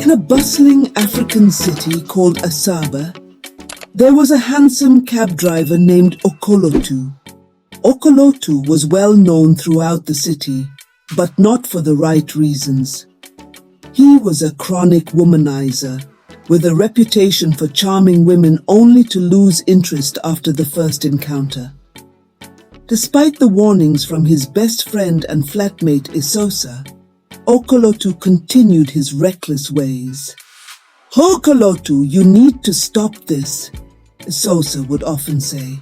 In a bustling African city called Asaba, there was a handsome cab driver named Okolotu. Okolotu was well known throughout the city, but not for the right reasons. He was a chronic womanizer, with a reputation for charming women only to lose interest after the first encounter. Despite the warnings from his best friend and flatmate Esosa, Okolotu continued his reckless ways. "Okolotu, you need to stop this," Esosa would often say,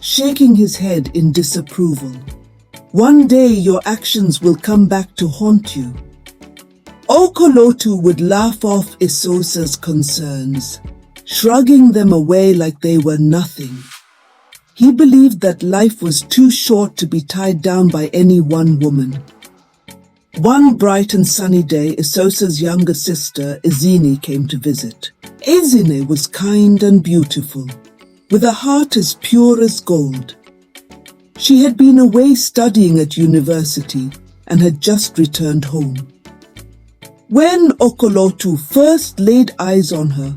shaking his head in disapproval. "One day your actions will come back to haunt you." Okolotu would laugh off Esosa's concerns, shrugging them away like they were nothing. He believed that life was too short to be tied down by any one woman. One bright and sunny day, Esosa's younger sister, Ezinne, came to visit. Ezinne was kind and beautiful, with a heart as pure as gold. She had been away studying at university and had just returned home. When Okolotu first laid eyes on her,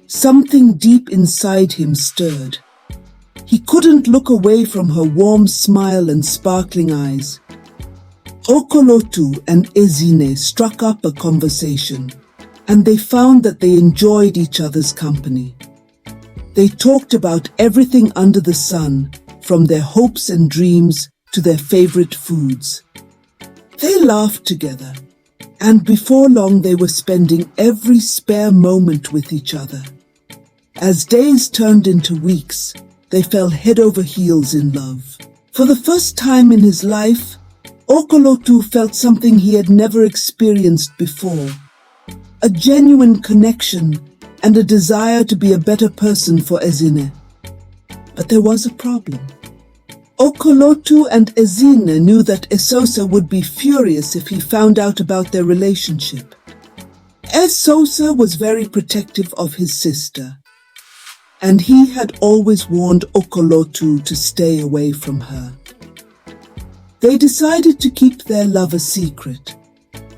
something deep inside him stirred. He couldn't look away from her warm smile and sparkling eyes. Okolotu and Ezinne struck up a conversation, and they found that they enjoyed each other's company. They talked about everything under the sun, from their hopes and dreams to their favorite foods. They laughed together, and before long they were spending every spare moment with each other. As days turned into weeks, they fell head over heels in love. For the first time in his life, Okolotu felt something he had never experienced before, a genuine connection and a desire to be a better person for Ezinne. But there was a problem. Okolotu and Ezinne knew that Esosa would be furious if he found out about their relationship. Esosa was very protective of his sister, and he had always warned Okolotu to stay away from her. They decided to keep their love a secret,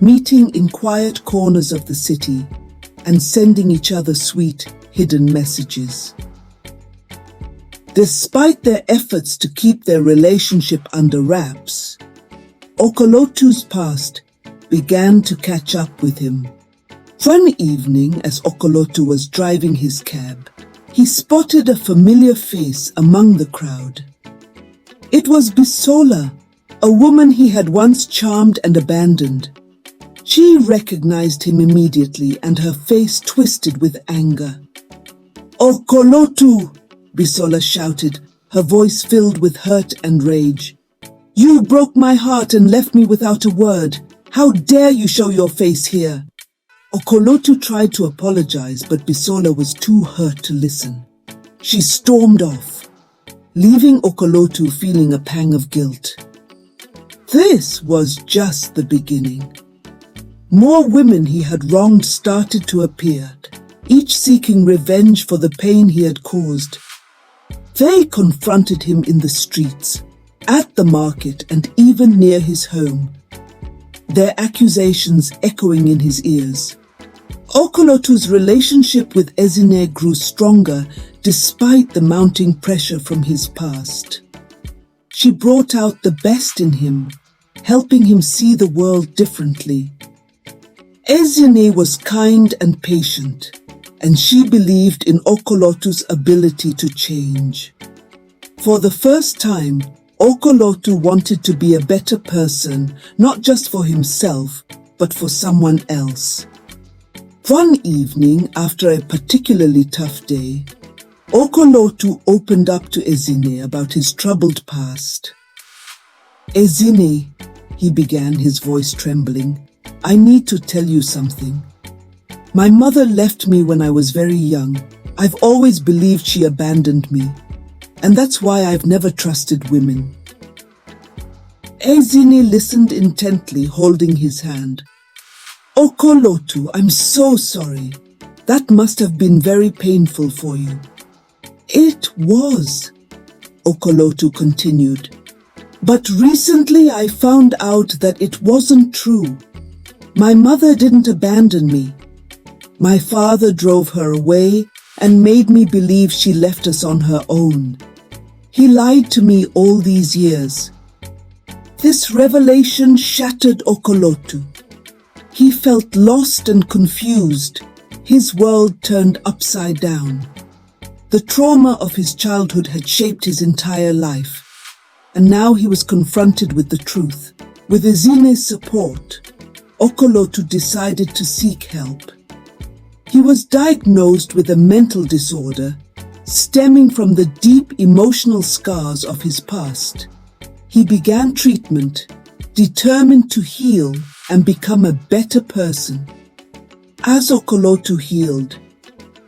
meeting in quiet corners of the city and sending each other sweet, hidden messages. Despite their efforts to keep their relationship under wraps, Okolotu's past began to catch up with him. One evening, as Okolotu was driving his cab, he spotted a familiar face among the crowd. It was Bisola, a woman he had once charmed and abandoned. She recognized him immediately, and her face twisted with anger. "Okolotu!" Bisola shouted, her voice filled with hurt and rage. "You broke my heart and left me without a word. How dare you show your face here?" Okolotu tried to apologize, but Bisola was too hurt to listen. She stormed off, leaving Okolotu feeling a pang of guilt. This was just the beginning. More women he had wronged started to appear, each seeking revenge for the pain he had caused. They confronted him in the streets, at the market, and even near his home, their accusations echoing in his ears. Okolotu's relationship with Ezinne grew stronger despite the mounting pressure from his past. She brought out the best in him, helping him see the world differently. Ezinne was kind and patient, and she believed in Okolotu's ability to change. For the first time, Okolotu wanted to be a better person, not just for himself, but for someone else. One evening, after a particularly tough day, Okolotu opened up to Ezinne about his troubled past. "Ezinne," he began, his voice trembling, "I need to tell you something. My mother left me when I was very young. I've always believed she abandoned me, and that's why I've never trusted women." Ezinne listened intently, holding his hand. "Okolotu, I'm so sorry. That must have been very painful for you." "It was," Okolotu continued. "But recently I found out that it wasn't true. My mother didn't abandon me. My father drove her away and made me believe she left us on her own. He lied to me all these years. This revelation shattered Okolotu. He felt lost and confused. His world turned upside down. The trauma of his childhood had shaped his entire life, and now he was confronted with the truth. With Ezinne's support, Okolotu decided to seek help. He was diagnosed with a mental disorder stemming from the deep emotional scars of his past. He began treatment, determined to heal and become a better person. As Okolotu healed,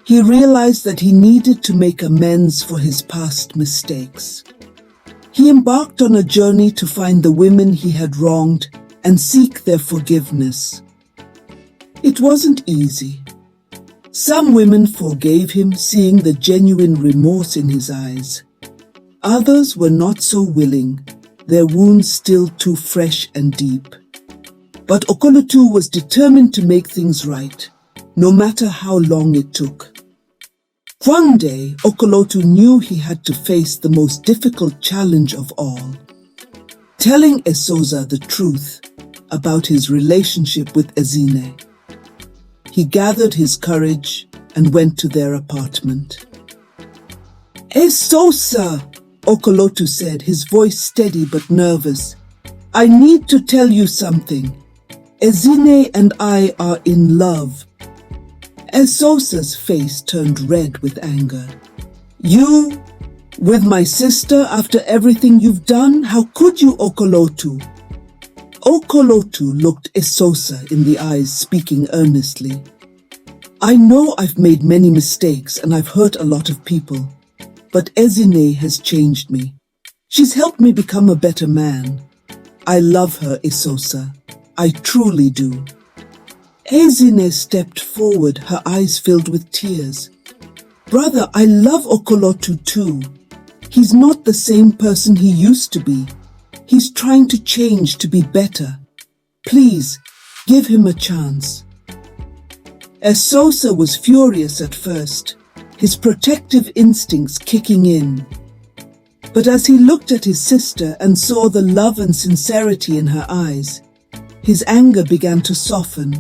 he realized that he needed to make amends for his past mistakes. He embarked on a journey to find the women he had wronged and seek their forgiveness. It wasn't easy. Some women forgave him, seeing the genuine remorse in his eyes. Others were not so willing, their wounds still too fresh and deep. But Okolotu was determined to make things right, no matter how long it took. One day, Okolotu knew he had to face the most difficult challenge of all, telling Esosa the truth about his relationship with Ezinne. He gathered his courage and went to their apartment. "Esosa," Okolotu said, his voice steady but nervous. "I need to tell you something. Ezinne and I are in love." Esosa's face turned red with anger. "You, with my sister after everything you've done? How could you, Okolotu?" Okolotu looked Esosa in the eyes, speaking earnestly. "I know I've made many mistakes and I've hurt a lot of people, but Ezinne has changed me. She's helped me become a better man. I love her, Esosa. I truly do." Ezinne stepped forward, her eyes filled with tears. "Brother, I love Okolotu too. He's not the same person he used to be. He's trying to change to be better. Please, give him a chance." Esosa was furious at first, his protective instincts kicking in. But as he looked at his sister and saw the love and sincerity in her eyes, his anger began to soften.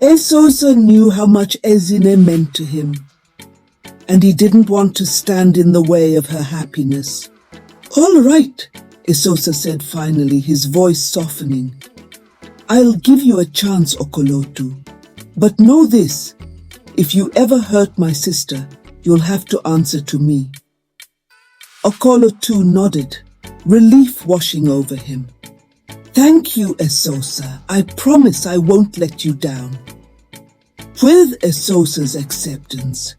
Esosa knew how much Ezinne meant to him, and he didn't want to stand in the way of her happiness. "All right," Esosa said finally, his voice softening. "I'll give you a chance, Okolotu. But know this, if you ever hurt my sister, you'll have to answer to me." Okolotu nodded, relief washing over him. "Thank you, Esosa. I promise I won't let you down." With Esosa's acceptance,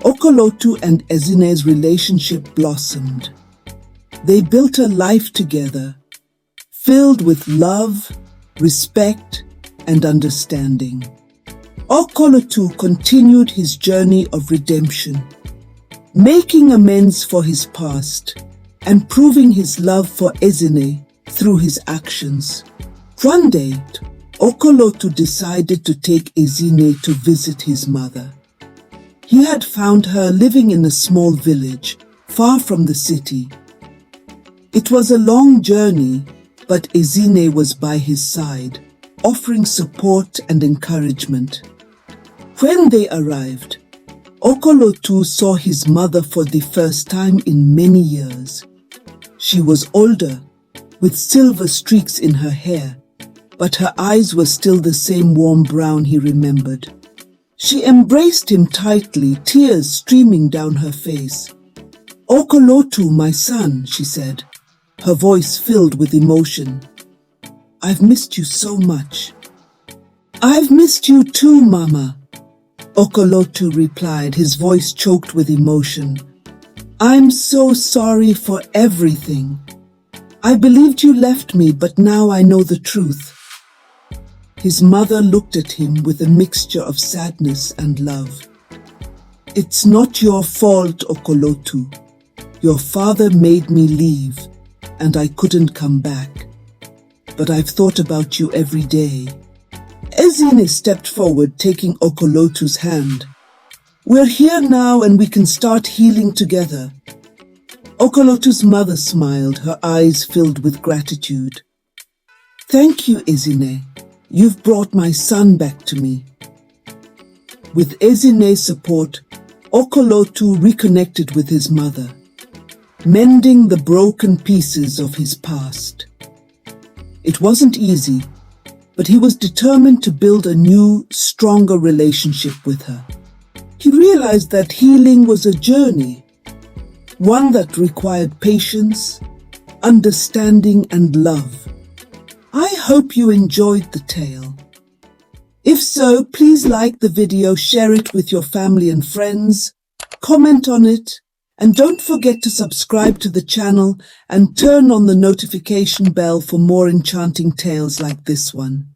Okolotu and Ezinne's relationship blossomed. They built a life together, filled with love, respect, and understanding. Okolotu continued his journey of redemption, making amends for his past and proving his love for Ezinne through his actions. One day, Okolotu decided to take Ezinne to visit his mother. He had found her living in a small village, far from the city. It was a long journey, but Ezinne was by his side, offering support and encouragement. When they arrived, Okolotu saw his mother for the first time in many years. She was older, with silver streaks in her hair, but her eyes were still the same warm brown he remembered. She embraced him tightly, tears streaming down her face. "Okolotu, my son," she said, her voice filled with emotion. "I've missed you so much." "I've missed you too, Mama," Okolotu replied, his voice choked with emotion. "I'm so sorry for everything. I believed you left me, but now I know the truth." His mother looked at him with a mixture of sadness and love. "It's not your fault, Okolotu. Your father made me leave, and I couldn't come back. But I've thought about you every day. Ezinne stepped forward, taking Okolotu's hand. We're here now and we can start healing together. Okolotu's mother smiled, her eyes filled with gratitude. Thank you, Ezinne. You've brought my son back to me. With Ezinne's support, Okolotu reconnected with his mother, mending the broken pieces of his past. It wasn't easy, but he was determined to build a new, stronger relationship with her. He realized that healing was a journey, one that required patience, understanding, and love. I hope you enjoyed the tale. If so, please like the video, share it with your family and friends, comment on it, and don't forget to subscribe to the channel and turn on the notification bell for more enchanting tales like this one.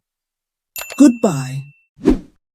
Goodbye.